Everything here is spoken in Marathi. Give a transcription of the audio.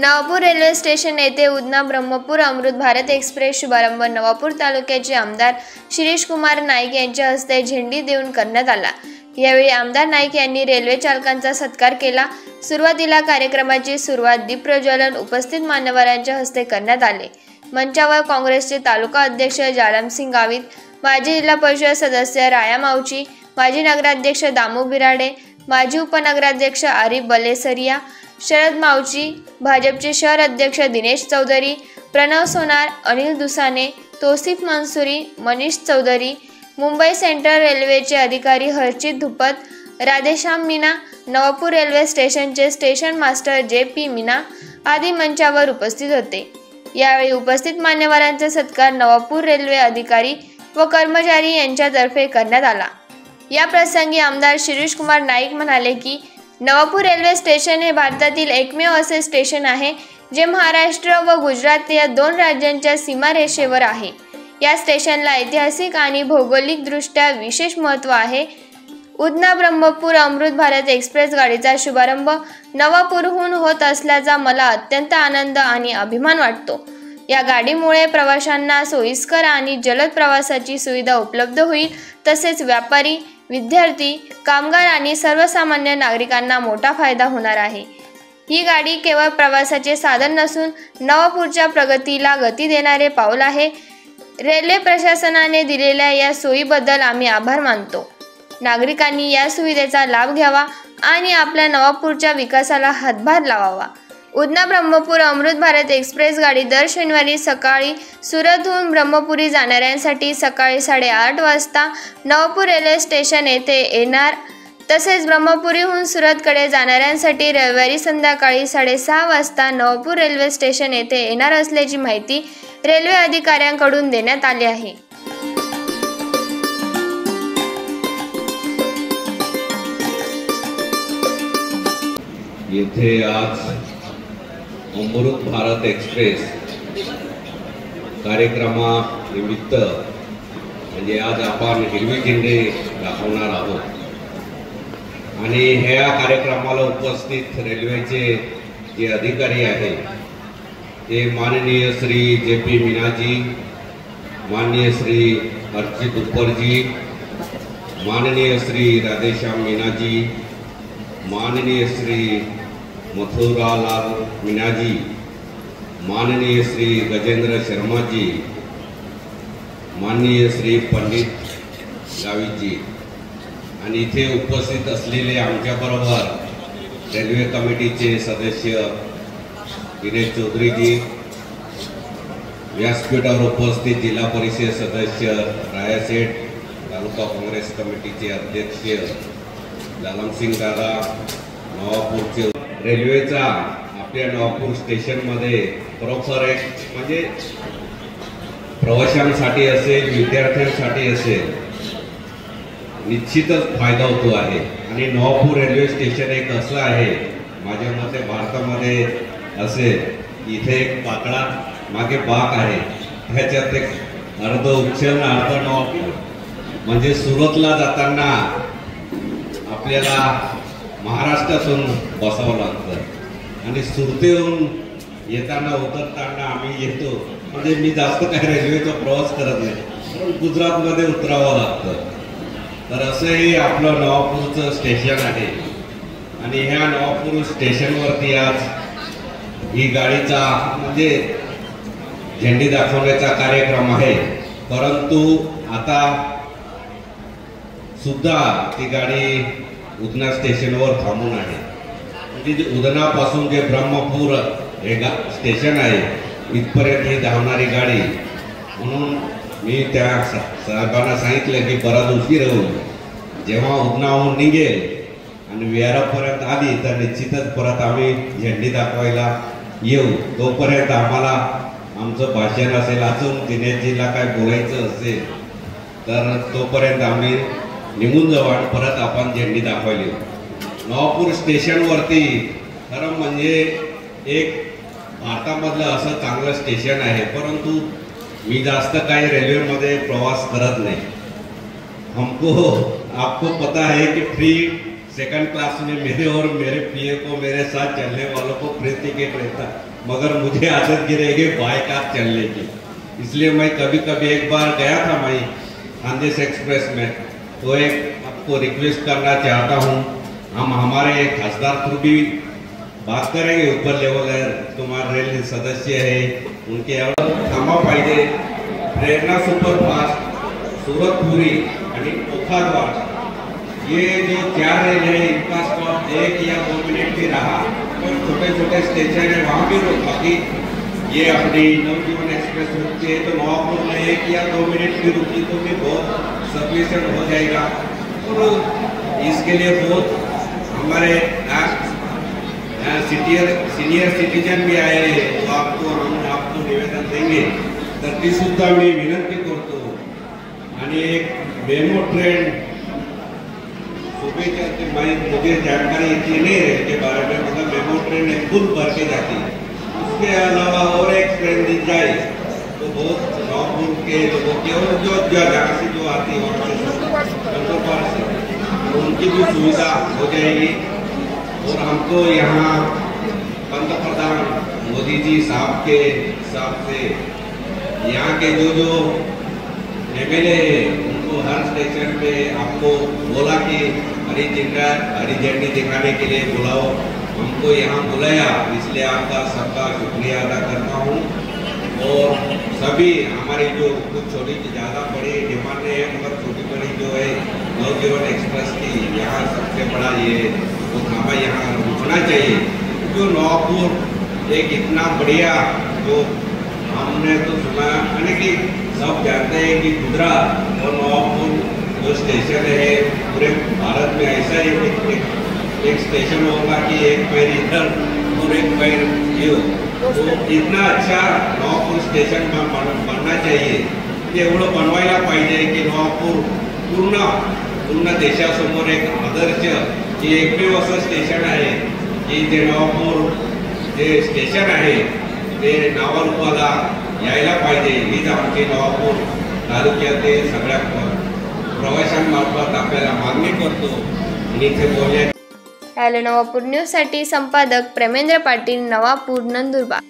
नवापूर रेल्वे स्टेशन येथे उधना ब्रह्मपूर अमृत भारत एक्सप्रेस शुभारंभ नवापूर तालुक्याचे आमदार शिरीष कुमार नाईक यांच्या हस्ते झेंडी देऊन करण्यात आला। यावेळी आमदार नाईक यांनी रेल्वे चालकांचा सत्कार केला। सुरुवातीला कार्यक्रमाची सुरुवात दीप प्रज्वलन उपस्थित मान्यवरांच्या हस्ते करण्यात आले। मंचावर काँग्रेसचे तालुका अध्यक्ष जालमसिंग गावित, माजी जिल्हा परिषद सदस्य राया मावची, माजी नगराध्यक्ष दामू बिराडे, माजी उपनगराध्यक्ष आरिफ बलेसरिया, शरद मावची, भाजपचे शहर अध्यक्ष दिनेश चौधरी, प्रणव सोनार, अनिल दुसाने, तौसिफ मंसूरी, मनीष चौधरी, मुंबई सेंट्रल रेल्वेचे अधिकारी हर्षित धुपत, राधेश्याम मीना, नवापूर रेल्वे स्टेशनचे स्टेशन मास्टर JP मीना आदी मंचावर उपस्थित होते। यावेळी उपस्थित मान्यवरांचा सत्कार नवापूर रेल्वे अधिकारी व कर्मचारी यांच्यातर्फे करण्यात आला। या प्रसंगी आमदार शिरीष कुमार नाईक म्हणाले की नवापूर रेल्वे स्टेशन हे भारतातील एकमेव असे स्टेशन आहे जे महाराष्ट्र व गुजरात या दोन राज्यांच्या सीमारेषेवर आहे। या स्टेशनला ऐतिहासिक आणि भौगोलिकदृष्ट्या विशेष महत्त्व आहे। उधना ब्रह्मपूर अमृत भारत एक्सप्रेस गाडीचा शुभारंभ नवापूरहून होत असल्याचा मला अत्यंत आनंद आणि अभिमान वाटतो। या गाडीमुळे प्रवाशांना सोयीस्कर आणि जलद प्रवासाची सुविधा उपलब्ध होईल, तसेच व्यापारी, विद्यार्थी, कामगार आणि सर्वसामान्य नागरिकांना मोठा फायदा होणार आहे। ही गाडी केवळ प्रवासाचे साधन नसून नवापूरच्या प्रगतीला गती देणारे पाऊल आहे। रेल्वे प्रशासनाने दिलेल्या या सोयीबद्दल आम्ही आभार मानतो। नागरिकांनी या सुविधेचा लाभ घ्यावा आणि आपल्या नवापूरच्या विकासाला हातभार लावावा। उधना ब्रह्मपूर अमृत भारत एक्सप्रेस गाडी दर शनिवारी सकाळी सुरतहून ब्रह्मपुरी जाणाऱ्यांसाठी सकाळी 8:30 वाजता नवापूर रेल्वे स्टेशन येथे येणार, तसेच ब्रह्मपुरीहून सुरतकडे जाणाऱ्यांसाठी रविवारी संध्याकाळी 6:30 वाजता नवापूर रेल्वे स्टेशन येथे येणार असल्याची माहिती रेल्वे अधिकाऱ्यांकडून देण्यात आली आहे। येथे आज अमृत भारत एक्सप्रेस कार्यक्रमानिमित्त म्हणजे आज आपण हिरवी झेंडे दाखवणार आहोत आणि ह्या कार्यक्रमाला उपस्थित रेल्वेचे जे अधिकारी आहेत ते माननीय श्री JP मीनाजी, माननीय श्री हर्षित धुपतजी, माननीय श्री राधेश्याम मीनाजी, माननीय श्री मथुरालाल मीनाजी, माननीय श्री गजेंद्र शर्मा जी, माननीय श्री पंडित गावित जी आणि इथे उपस्थित असलेले आमच्याबरोबर रेल्वे कमिटीचे सदस्य दिनेश चौधरी जी, व्यासपीठावर उपस्थित जिल्हा परिषद सदस्य राया सेठ, तालुका काँग्रेस कमिटीचे अध्यक्ष जालमसिंग दादा, नवापूरचे रेल्वेचा आपल्या नवापूर स्टेशनमध्ये खरोखर एक म्हणजे प्रवाशांसाठी असेल, विद्यार्थ्यांसाठी असेल, निश्चितच फायदा होतो आहे। आणि नवापूर रेल्वे स्टेशन एक असं आहे माझ्या मते भारतामध्ये असेल इथे एक पाकडा मागे बाग आहे, ह्याच्यात एक अर्ध उच्चल अर्ध नवापूर म्हणजे सुरतला जाताना आपल्याला महाराष्ट्रातून बसावं लागतं आणि सुरतेहून येताना उतरताना आम्ही येतो म्हणजे मी जास्त काही रेल्वेचा प्रवास करत नाही, पण गुजरातमध्ये उतरावं लागतं। तर असंही आपलं नवापूरचं स्टेशन आहे आणि ह्या नवापूर स्टेशनवरती आज ही गाडीचा म्हणजे झेंडी दाखवण्याचा कार्यक्रम आहे। परंतु आता सुद्धा ती गाडी उधना स्टेशनवर थांबून आहे, म्हणजे उधनापासून जे ब्रह्मपूर हे स्टेशन आहे इथपर्यंत ही धावणारी गाडी। म्हणून मी त्या साहेबांना सांगितलं की बराच उशीर होईल, जेव्हा उधनाहून निघेल आणि विहारापर्यंत आली तर निश्चितच परत आम्ही झेंडी दाखवायला येऊ। तोपर्यंत आम्हाला आमचं भाषण असेल, अजून दिनेशजीला काय बोलायचं असेल तर तोपर्यंत आम्ही निघून जाऊ आणि परत आपण झेंडी दाखवायला येऊ। नवापूर स्टेशनवरती खरं म्हणजे एक भारतामधलं असं चांगलं स्टेशन आहे, परंतु मी जास्त काही रेल्वेमध्ये प्रवास करत नाही। आपको पता है कि फ्री सेकंड क्लास में मेरे और मेरे PA को मेरे साथ चलने वालों को फ्री टिकट रहता, मगर मुझे आदत की रहेगी बाय कार चलने की, इसलिए मैं कभी कभी एक बार गया था मैं खानदेश एक्सप्रेस में, तो एक आपको रिक्वेस्ट करना चाहता हूँ, हम हमारे खासदार थ्रू भी बात करेंगे, ऊपर लेवल है तुम्हारे रेल सदस्य है उनके थांबा पाहिजे। प्रेरणा सुपरफास्ट, सूरतपुरी आणि ओखाद्वार, ये जो 4 रेल है इनका स्टॉप 1 या 2 मिनट भी रहा तो छोटे छोटे स्टेशन है वहाँ भी रोक, बाकी ये अपनी नवजीवन एक्सप्रेस रुकती है तो नवापुर में 1 या 2 मिनट भी रुकी तो भी बहुत सफिशिएंट हो जाएगा। और इसके लिए बहुत हमारे सीनियर सिटीजन भी आए हैं, तो हम आपको निवेदन देंगे तर ती सुद्धा मी विनंती करतो। आणि एक मेमो ट्रेन सुबह चलते, मुझे जानकारी इतनी नहीं है इसके बारे में, मतलब मेमो ट्रेन एक फुल भर के जाती है, उसके अलावा और एक ट्रेन दी जाए तो बहुत नवापुर के लोगों की और जो जहाँ से जो आती है वहाँ से उनकी भी सुविधा हो जाएगी। और हमको यहाँ पंतप्रधान मोदी जी साहब के हिसाब से यहाँ के जो MLA है उनको हर स्टेशन पे आपको बोला कि हरी झंडी दिखाने के लिए बुलाओ, हमको यहाँ बुलाया, इसलिए आपका सबका शुक्रिया अदा करता हूँ। और सभी हमारी जो कुछ छोटी ज़्यादा बड़ी डिमांड है मगर छोटी बड़ी जो है नवजीवन एक्सप्रेस की, यहाँ सबसे बड़ा ये तो थांबा यहाँ रुकना चाहिए। जो नवापुर एक इतना बढ़िया जो हमने तो सुना यानी कि सब जानते हैं कि गुजरात और नवापुर जो स्टेशन है पूरे भारत में ऐसा ही एक स्टेशन होगा कि एक पैर इधर और एक पैर ये, तो इतना अच्छा नवापुर स्टेशन बनना चाहिए, एवढं बनवायला पाहिजे की नवापुर पूर्ण देशासमोर एक आदर्श, हे एकमेव असं स्टेशन आहे की जे नवापुर जे स्टेशन आहे ते नावारूपाला यायला पाहिजे, हीच आमची नवापूर तालुक्यातील सगळ्या प्रवाशांमार्फत आपल्याला मागणी करतो। आणि इथे बोलण्या नवापूर न्यूज साठी संपादक प्रेमेंद्र पाटील, नवापूर, नंदुरबार।